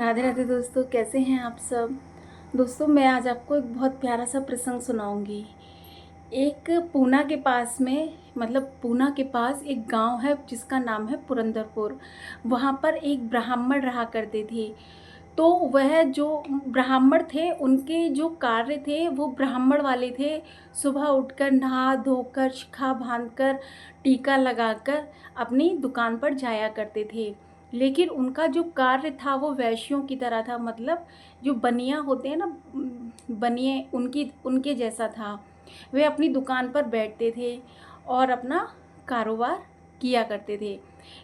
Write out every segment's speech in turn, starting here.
राधे राधे दोस्तों, कैसे हैं आप सब। दोस्तों, मैं आज आपको एक बहुत प्यारा सा प्रसंग सुनाऊंगी। एक पूना के पास में पूना के पास एक गांव है जिसका नाम है पुरंदरपुर। वहाँ पर एक ब्राह्मण रहा करते थे। तो वह जो ब्राह्मण थे, उनके जो कार्य थे वो ब्राह्मण वाले थे। सुबह उठकर नहा धोकर शिखा बांधकर टीका लगाकर अपनी दुकान पर जाया करते थे। लेकिन उनका जो कार्य था वो वैश्यों की तरह था। मतलब जो बनिया होते हैं ना, बनिए उनकी उनके जैसा था। वे अपनी दुकान पर बैठते थे और अपना कारोबार किया करते थे।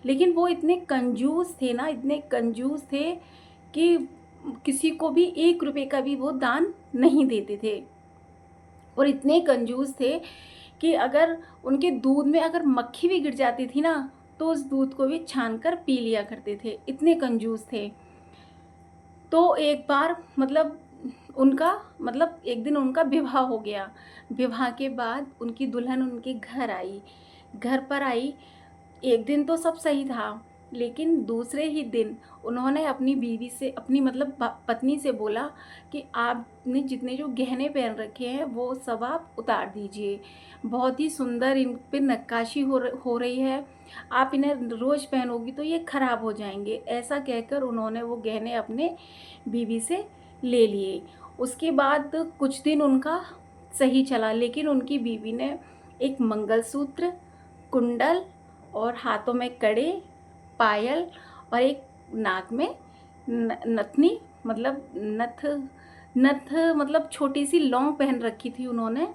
लेकिन वो इतने कंजूस थे ना, इतने कंजूस थे कि किसी को भी 1 रुपए का भी वो दान नहीं देते थे। और इतने कंजूस थे कि अगर उनके दूध में अगर मक्खी भी गिर जाती थी ना, तो उस दूध को भी छान कर पी लिया करते थे। इतने कंजूस थे। तो एक बार एक दिन उनका विवाह हो गया। विवाह के बाद उनकी दुल्हन उनके घर आई। घर पर आई। एक दिन तो सब सही था, लेकिन दूसरे ही दिन उन्होंने अपनी बीवी से, अपनी पत्नी से बोला कि आपने जितने जो गहने पहन रखे हैं वो सब आप उतार दीजिए। बहुत ही सुंदर इन पे नक्काशी हो रही है। आप इन्हें रोज़ पहनोगी तो ये ख़राब हो जाएंगे। ऐसा कहकर उन्होंने वो गहने अपने बीवी से ले लिए। उसके बाद कुछ दिन उनका सही चला, लेकिन उनकी बीवी ने एक मंगलसूत्र, कुंडल और हाथों में कड़े, पायल और एक नाक में नथनी, नथ नथ छोटी सी लौंग पहन रखी थी उन्होंने,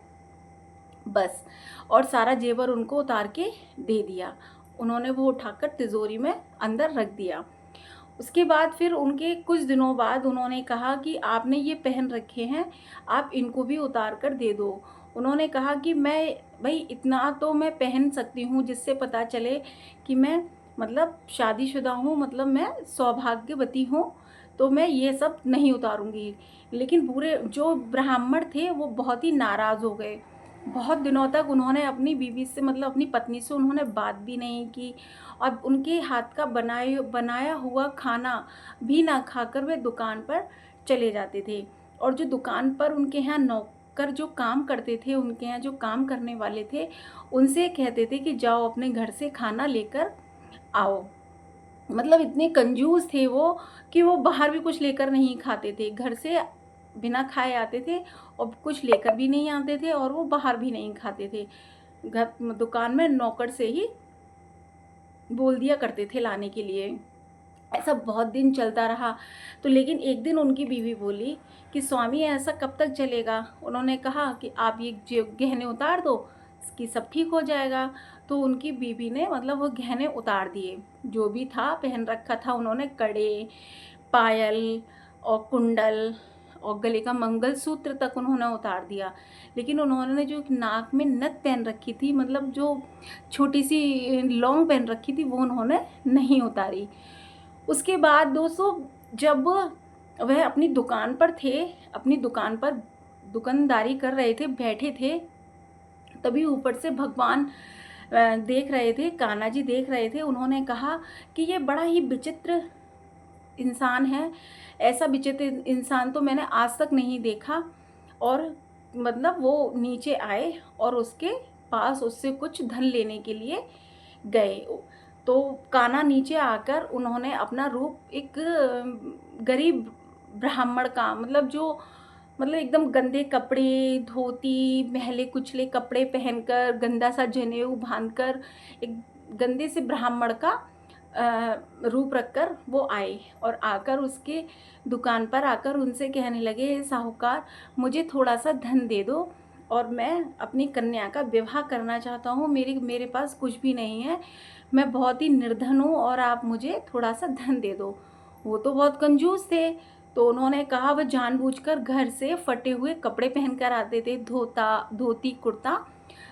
बस। और सारा जेवर उनको उतार के दे दिया। उन्होंने वो उठाकर तिजोरी में अंदर रख दिया। उसके बाद फिर उनके कुछ दिनों बाद उन्होंने कहा कि आपने ये पहन रखे हैं, आप इनको भी उतार कर दे दो। उन्होंने कहा कि मैं, भाई इतना तो मैं पहन सकती हूँ जिससे पता चले कि मैं शादीशुदा हूँ, मैं सौभाग्यवती हूँ। तो मैं ये सब नहीं उतारूँगी। लेकिन पूरे जो ब्राह्मण थे वो बहुत ही नाराज़ हो गए। बहुत दिनों तक उन्होंने अपनी बीवी से, अपनी पत्नी से उन्होंने बात भी नहीं की। और उनके हाथ का बनाया हुआ खाना भी ना खाकर वे दुकान पर चले जाते थे। और जो दुकान पर उनके यहाँ नौकर जो काम करते थे, उनके यहाँ जो काम करने वाले थे, उनसे कहते थे कि जाओ अपने घर से खाना लेकर आओ। इतने कंजूस थे वो कि वो बाहर भी कुछ लेकर नहीं खाते थे। घर से बिना खाए आते थे और कुछ लेकर भी नहीं आते थे, और वो बाहर भी नहीं खाते थे। घर दुकान में नौकर से ही बोल दिया करते थे लाने के लिए। ऐसा बहुत दिन चलता रहा। तो लेकिन एक दिन उनकी बीवी बोली कि स्वामी, ऐसा कब तक चलेगा। उन्होंने कहा कि आप ये जो गहने उतार दो, कि सब ठीक हो जाएगा। तो उनकी बीवी ने वो गहने उतार दिए। जो भी था पहन रखा था उन्होंने, कड़े, पायल और कुंडल और गले का मंगलसूत्र तक उन्होंने उतार दिया। लेकिन उन्होंने जो नाक में नथ पहन रखी थी, जो छोटी सी लौंग पहन रखी थी, वो उन्होंने नहीं उतारी। उसके बाद दोस्तों, जब वह अपनी दुकान पर थे, अपनी दुकान पर दुकानदारी कर रहे थे, बैठे थे, तभी ऊपर से भगवान देख रहे थे, कान्हा जी देख रहे थे। उन्होंने कहा कि ये बड़ा ही विचित्र इंसान है। ऐसा विचित्र इंसान तो मैंने आज तक नहीं देखा। और वो नीचे आए और उसके पास उससे कुछ धन लेने के लिए गए। तो कान्हा नीचे आकर उन्होंने अपना रूप एक गरीब ब्राह्मण का, जो एकदम गंदे कपड़े, धोती, मैले कुचले कपड़े पहनकर, गंदा सा जनेऊ बांधकर, एक गंदे से ब्राह्मण का रूप रखकर वो आए। और आकर उसके दुकान पर आकर उनसे कहने लगे, साहूकार, मुझे थोड़ा सा धन दे दो और मैं अपनी कन्या का विवाह करना चाहता हूँ। मेरे पास कुछ भी नहीं है, मैं बहुत ही निर्धन हूँ, और आप मुझे थोड़ा सा धन दे दो। वो तो बहुत कंजूस थे। तो उन्होंने कहा, वह जानबूझकर घर से फटे हुए कपड़े पहन कर आते थे, धोती कुर्ता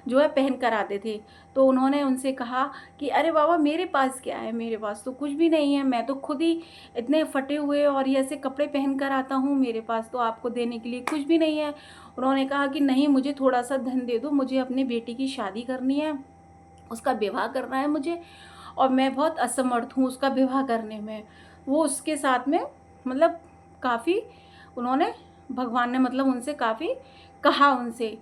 जो है पहन कर आते थे। तो उन्होंने उनसे कहा कि अरे बाबा, मेरे पास क्या है, मेरे पास तो कुछ भी नहीं है, मैं तो खुद ही इतने फटे हुए और ये ऐसे कपड़े पहन कर आता हूँ, मेरे पास तो आपको देने के लिए कुछ भी नहीं है। उन्होंने कहा कि नहीं, मुझे थोड़ा सा धन दे दो, मुझे अपनी बेटी की शादी करनी है, उसका विवाह करना है मुझे, और मैं बहुत असमर्थ हूँ उसका विवाह करने में। वो उसके साथ में मतलब काफ़ी उन्होंने, भगवान ने मतलब उनसे काफ़ी कहा उनसे।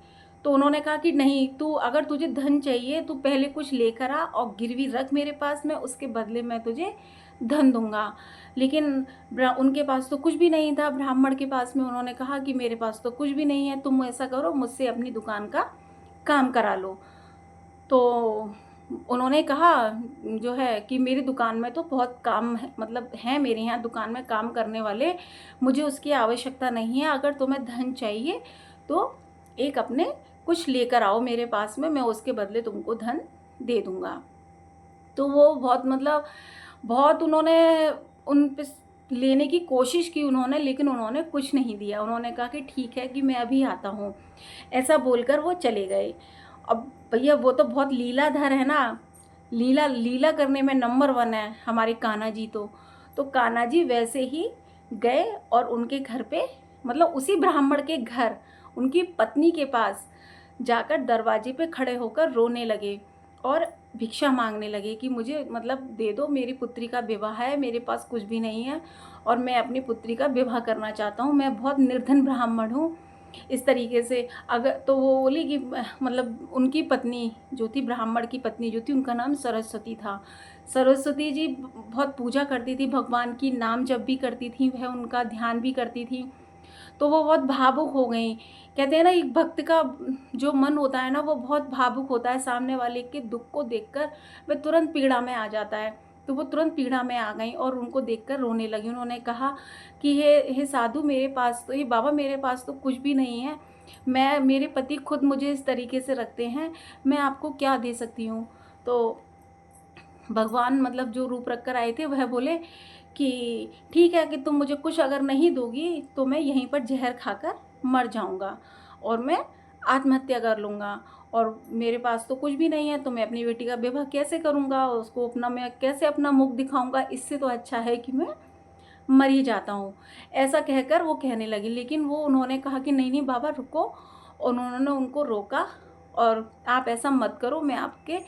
तो उन्होंने कहा कि नहीं, तू अगर तुझे धन चाहिए तू पहले कुछ लेकर आ और गिरवी रख मेरे पास में, उसके बदले मैं तुझे धन दूंगा। लेकिन उनके पास तो कुछ भी नहीं था, ब्राह्मण के पास में। उन्होंने कहा कि मेरे पास तो कुछ भी नहीं है, तुम ऐसा करो मुझसे अपनी दुकान का काम करा लो। तो उन्होंने कहा जो है कि मेरी दुकान में तो बहुत काम है, मतलब है मेरे यहाँ दुकान में काम करने वाले, मुझे उसकी आवश्यकता नहीं है। अगर तुम्हें धन चाहिए तो एक अपने कुछ लेकर आओ मेरे पास में, मैं उसके बदले तुमको धन दे दूँगा। तो वो बहुत मतलब बहुत उन्होंने उन पे लेने की कोशिश की उन्होंने, लेकिन उन्होंने कुछ नहीं दिया। उन्होंने कहा कि ठीक है कि मैं अभी आता हूँ, ऐसा बोलकर वो चले गए। अब भैया वो तो बहुत लीलाधर है ना, लीला लीला करने में नंबर 1 है हमारे कान्हा जी। तो कान्हा जी वैसे ही गए और उनके घर पे, मतलब उसी ब्राह्मण के घर उनकी पत्नी के पास जाकर दरवाजे पे खड़े होकर रोने लगे और भिक्षा मांगने लगे कि मुझे मतलब दे दो, मेरी पुत्री का विवाह है, मेरे पास कुछ भी नहीं है और मैं अपनी पुत्री का विवाह करना चाहता हूँ, मैं बहुत निर्धन ब्राह्मण हूँ। इस तरीके से अगर तो वो बोली कि मतलब उनकी पत्नी जो थी, ब्राह्मण की पत्नी जो थी, उनका नाम सरस्वती था। सरस्वती जी बहुत पूजा करती थी भगवान की, नाम जप भी करती थी, वह उनका ध्यान भी करती थी। तो वो बहुत भावुक हो गई। कहते हैं ना, एक भक्त का जो मन होता है ना वो बहुत भावुक होता है, सामने वाले के दुख को देखकर वह तुरंत पीड़ा में आ जाता है। तो वो तुरंत पीड़ा में आ गई और उनको देखकर रोने लगी। उन्होंने कहा कि हे साधु, मेरे पास तो, हे बाबा मेरे पास तो कुछ भी नहीं है, मैं, मेरे पति खुद मुझे इस तरीके से रखते हैं, मैं आपको क्या दे सकती हूँ। तो भगवान मतलब जो रूप रख कर आए थे वह बोले कि ठीक है कि तुम मुझे कुछ अगर नहीं दोगी तो मैं यहीं पर जहर खाकर मर जाऊंगा और मैं आत्महत्या कर लूँगा, और मेरे पास तो कुछ भी नहीं है, तो मैं अपनी बेटी का विवाह कैसे करूँगा, उसको अपना, मैं कैसे अपना मुख दिखाऊंगा, इससे तो अच्छा है कि मैं मर ही जाता हूँ। ऐसा कहकर वो कहने लगी, लेकिन वो उन्होंने कहा कि नहीं नहीं बाबा रुको, और उन्होंने उनको रोका और आप ऐसा मत करो, मैं आपके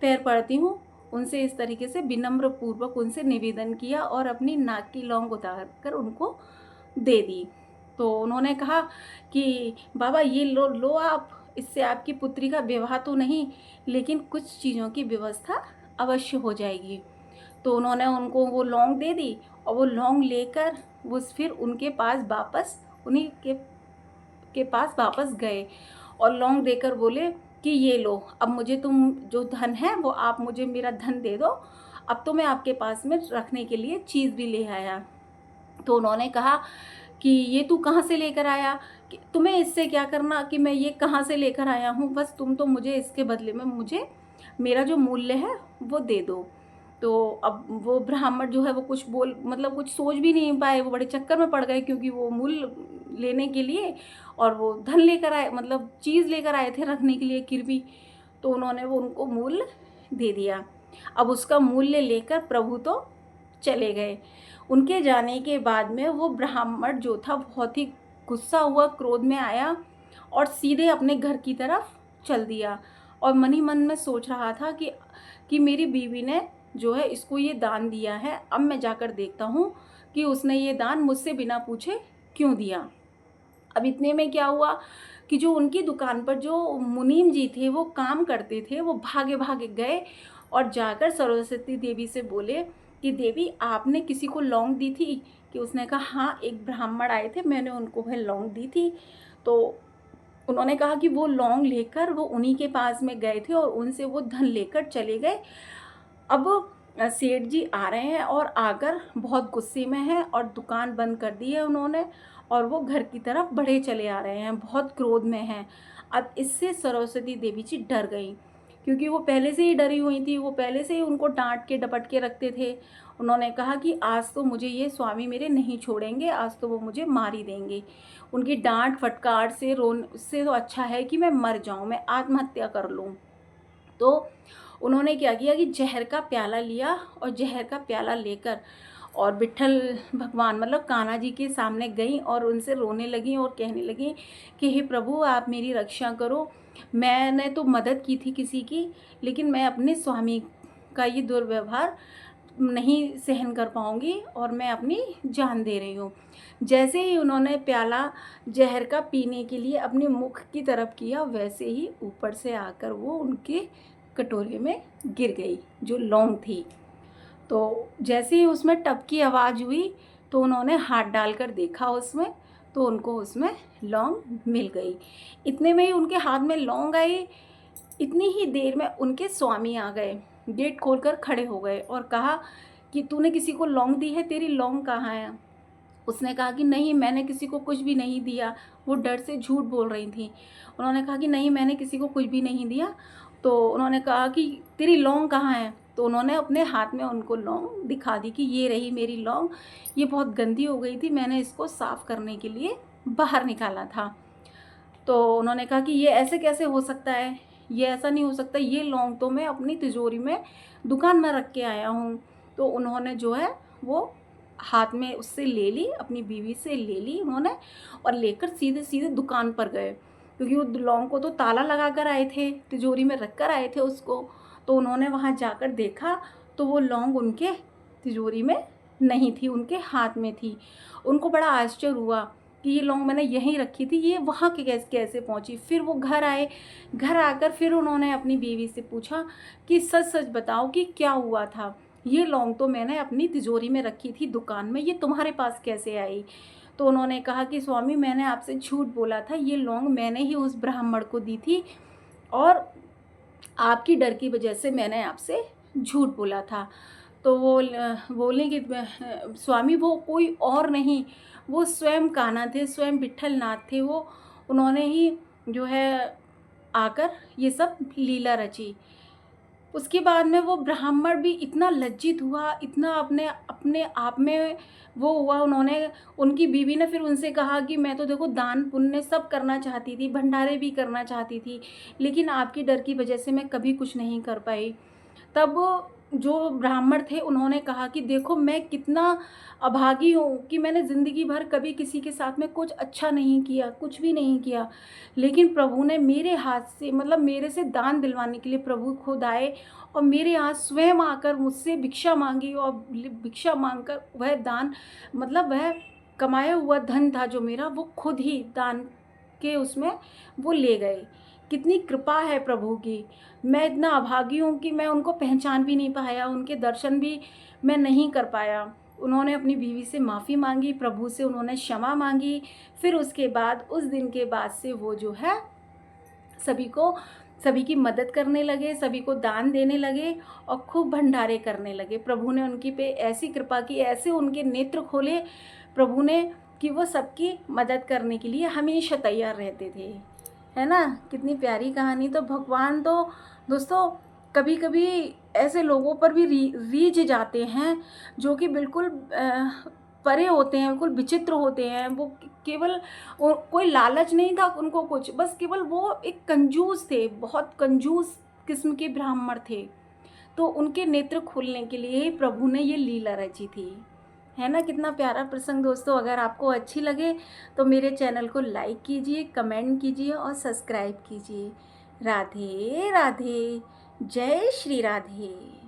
पैर पड़ती हूँ। उनसे इस तरीके से विनम्र पूर्वक उनसे निवेदन किया और अपनी नाक की लौंग उतार कर उनको दे दी। तो उन्होंने कहा कि बाबा ये लो लो आप, इससे आपकी पुत्री का विवाह तो नहीं लेकिन कुछ चीज़ों की व्यवस्था अवश्य हो जाएगी। तो उन्होंने उनको वो लौंग दे दी और वो लौंग लेकर वो फिर उनके पास वापस, उन्हीं के पास वापस गए और लौंग देकर बोले कि ये लो, अब मुझे तुम जो धन है वो आप मुझे मेरा धन दे दो, अब तो मैं आपके पास में रखने के लिए चीज़ भी ले आया। तो उन्होंने कहा कि ये तू कहाँ से लेकर आया, कि तुम्हें इससे क्या करना कि मैं ये कहाँ से लेकर आया हूँ, बस तुम तो मुझे इसके बदले में मुझे मेरा जो मूल्य है वो दे दो। तो अब वो ब्राह्मण जो है वो कुछ बोल, मतलब कुछ सोच भी नहीं पाए, वो बड़े चक्कर में पड़ गए, क्योंकि वो मूल्य लेने के लिए और वो धन लेकर आए, मतलब चीज़ लेकर आए थे रखने के लिए गिरवी। तो उन्होंने वो उनको मूल्य दे दिया। अब उसका मूल्य लेकर प्रभु तो चले गए। उनके जाने के बाद में वो ब्राह्मण जो था बहुत ही गुस्सा हुआ, क्रोध में आया और सीधे अपने घर की तरफ चल दिया और मन ही मन में सोच रहा था कि मेरी बीवी ने जो है इसको ये दान दिया है, अब मैं जाकर देखता हूँ कि उसने ये दान मुझसे बिना पूछे क्यों दिया। अब इतने में क्या हुआ कि जो उनकी दुकान पर जो मुनीम जी थे वो काम करते थे, वो भागे भागे गए और जाकर सरस्वती देवी से बोले कि देवी आपने किसी को लौंग दी थी, कि उसने कहा हाँ, एक ब्राह्मण आए थे, मैंने उनको वह लौंग दी थी। तो उन्होंने कहा कि वो लौंग लेकर वो उन्हीं के पास में गए थे और उनसे वो धन लेकर चले गए। अब सेठ जी आ रहे हैं और आकर बहुत गुस्से में हैं और दुकान बंद कर दी है उन्होंने, और वो घर की तरफ बढ़े चले आ रहे हैं, बहुत क्रोध में हैं। अब इससे सरस्वती देवी जी डर गई, क्योंकि वो पहले से ही डरी हुई थी, वो पहले से ही उनको डांट के डपट के रखते थे। उन्होंने कहा कि आज तो मुझे ये स्वामी मेरे नहीं छोड़ेंगे, आज तो वो मुझे मार ही देंगे। उनकी डांट फटकार से रोन से तो अच्छा है कि मैं मर जाऊं, मैं आत्महत्या कर लूं। तो उन्होंने क्या किया कि जहर का प्याला लिया और जहर का प्याला लेकर और विट्ठल भगवान मतलब कान्हा जी के सामने गई और उनसे रोने लगी और कहने लगी कि हे प्रभु आप मेरी रक्षा करो, मैंने तो मदद की थी किसी की, लेकिन मैं अपने स्वामी का ये दुर्व्यवहार नहीं सहन कर पाऊँगी और मैं अपनी जान दे रही हूँ। जैसे ही उन्होंने प्याला ज़हर का पीने के लिए अपने मुख की तरफ किया, वैसे ही ऊपर से आकर वो उनके कटोरे में गिर गई, जो लौंग थी। तो जैसे ही उसमें टप की आवाज़ हुई, तो उन्होंने हाथ डालकर देखा उसमें, तो उनको उसमें लौंग मिल गई। इतने में ही उनके हाथ में लौंग आई, इतनी ही देर में उनके स्वामी आ गए, गेट खोलकर खड़े हो गए और कहा कि तूने किसी को लौंग दी है, तेरी लौंग कहाँ है? उसने कहा कि नहीं, मैंने किसी को कुछ भी नहीं दिया। वो डर से झूठ बोल रही थी। उन्होंने कहा कि नहीं, मैंने किसी को कुछ भी नहीं दिया। तो उन्होंने कहा कि तेरी लौंग कहाँ है? तो उन्होंने अपने हाथ में उनको लौंग दिखा दी कि ये रही मेरी लौंग, ये बहुत गंदी हो गई थी, मैंने इसको साफ़ करने के लिए बाहर निकाला था। तो उन्होंने कहा कि ये ऐसे कैसे हो सकता है? ये ऐसा नहीं हो सकता, ये लौंग तो मैं अपनी तिजोरी में दुकान में रख के आया हूँ। तो उन्होंने जो है वो हाथ में उससे ले ली, अपनी बीवी से ले ली उन्होंने और लेकर सीधे-सीधे दुकान पर गए, क्योंकि वो लौंग को तो ताला लगा कर आए थे, तिजोरी में रख कर आए थे उसको। तो उन्होंने वहाँ जाकर देखा, तो वो लौंग उनके तिजोरी में नहीं थी, उनके हाथ में थी। उनको बड़ा आश्चर्य हुआ कि ये लौंग मैंने यहीं रखी थी, ये वहाँ के कैसे पहुँची? फिर वो घर आए, घर आकर फिर उन्होंने अपनी बीवी से पूछा कि सच-सच बताओ कि क्या हुआ था? ये लौंग तो मैंने अपनी तिजोरी में रखी थी दुकान में, ये तुम्हारे पास कैसे आई? तो उन्होंने कहा कि स्वामी, मैंने आपसे झूठ बोला था, ये लौंग मैंने ही उस ब्राह्मण को दी थी और आपकी डर की वजह से मैंने आपसे झूठ बोला था। तो वो बोले कि स्वामी, वो कोई और नहीं, वो स्वयं कान्हा थे, स्वयं विट्ठलनाथ थे वो। उन्होंने ही जो है आकर ये सब लीला रची। उसके बाद में वो ब्राह्मण भी इतना लज्जित हुआ, इतना अपने अपने आप में वो हुआ। उन्होंने उनकी बीवी ने फिर उनसे कहा कि मैं तो देखो दान पुण्य सब करना चाहती थी, भंडारे भी करना चाहती थी, लेकिन आपकी डर की वजह से मैं कभी कुछ नहीं कर पाई। तब जो ब्राह्मण थे उन्होंने कहा कि देखो, मैं कितना अभागी हूँ कि मैंने ज़िंदगी भर कभी किसी के साथ में कुछ अच्छा नहीं किया, कुछ भी नहीं किया। लेकिन प्रभु ने मेरे हाथ से, मतलब मेरे से दान दिलवाने के लिए प्रभु खुद आए और मेरे यहाँ स्वयं आकर मुझसे भिक्षा माँगी और भिक्षा माँगकर वह दान, मतलब वह कमाया हुआ धन था जो मेरा, वो खुद ही दान के उसमें वो ले गए। कितनी कृपा है प्रभु की। मैं इतना अभागी हूँ कि मैं उनको पहचान भी नहीं पाया, उनके दर्शन भी मैं नहीं कर पाया। उन्होंने अपनी बीवी से माफ़ी माँगी, प्रभु से उन्होंने क्षमा माँगी। फिर उसके बाद, उस दिन के बाद से वो जो है सभी की मदद करने लगे, सभी को दान देने लगे और खूब भंडारे करने लगे। प्रभु ने उनकी पे ऐसी कृपा की, ऐसे उनके नेत्र खोले प्रभु ने कि वो सबकी मदद करने के लिए हमेशा तैयार रहते थे। है ना? कितनी प्यारी कहानी। तो भगवान तो दोस्तों कभी-कभी ऐसे लोगों पर भी रीझ जाते हैं जो कि बिल्कुल परे होते हैं, बिल्कुल विचित्र होते हैं। वो केवल कोई लालच नहीं था उनको कुछ, बस केवल वो एक कंजूस थे, बहुत कंजूस किस्म के ब्राह्मण थे। तो उनके नेत्र खोलने के लिए ही प्रभु ने ये लीला रची थी। है ना? कितना प्यारा प्रसंग दोस्तों। अगर आपको अच्छी लगे तो मेरे चैनल को लाइक कीजिए, कमेंट कीजिए और सब्सक्राइब कीजिए। राधे राधे। जय श्री राधे।